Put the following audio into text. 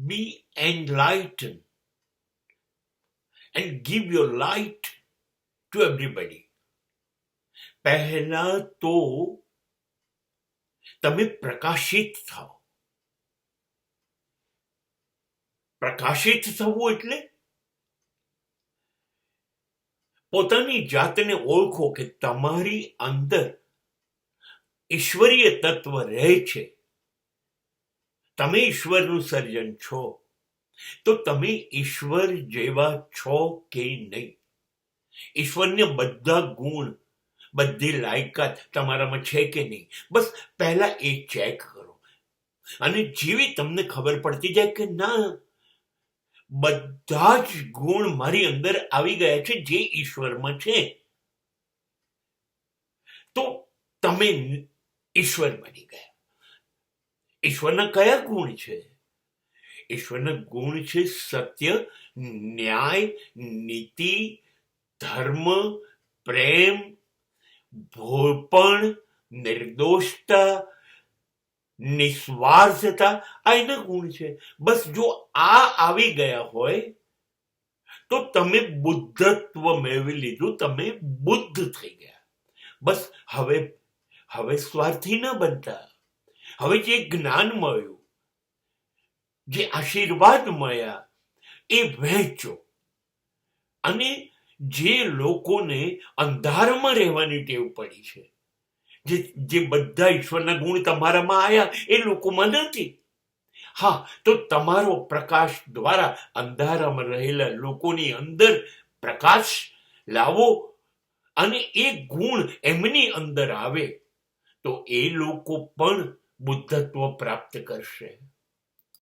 be enlightened and give your light to everybody. પહેલા તો તમે પ્રકાશિત થાઓ. પ્રકાશિત થવું એટલે પોતાની જાતને ઓળખો કે તમારી અંદર ઈશ્વરીય તત્વ રહે છે. તમે ઈશ્વરનું સર્જન છો, તો તમે ઈશ્વર જેવા છો કે નહીં? ઈશ્વરને બધા ગુણ, બધી લાયકાત તમારામાં છે કે નહીં? બસ પહેલા એ ચેક કરો. અને જેવી તમને ખબર પડતી જાય કે ના, બધા જ ગુણ મારી અંદર આવી ગયા છે જે ઈશ્વરમાં છે, તો તમે ઈશ્વર બની ગયા. ઈશ્વરના કયા ગુણ છે? ઈશ્વરના ગુણ છે સત્ય, ન્યાય, નીતિ, ધર્મ, પ્રેમ, ભોળપણ, નિર્દોષતા, નિસ્વાર્થતા. આ એના ગુણ છે. બસ જો આ આવી ગયા હોય તો તમે બુદ્ધત્વ મેળવી લીધું, તમે બુદ્ધ થઈ ગયા. બસ હવે સ્વાર્થી ન બનતા. હવે જે જ્ઞાન મળ્યું, જે આશીર્વાદ મળ્યા, એ વહેંચો. અને જે લોકોને અંધારામાં રહેવાની ટેવ પડી છે, જે બધા ઈશ્વરના ગુણ તમારામાં આવ્યા એ લોકોમાં નથી, હા, તો તમારો પ્રકાશ દ્વારા અંધારામાં રહેલા લોકોની અંદર પ્રકાશ લાવો. અને એ ગુણ એમની અંદર આવે તો એ લોકો પણ બુદ્ધત્વ પ્રાપ્ત કરશે.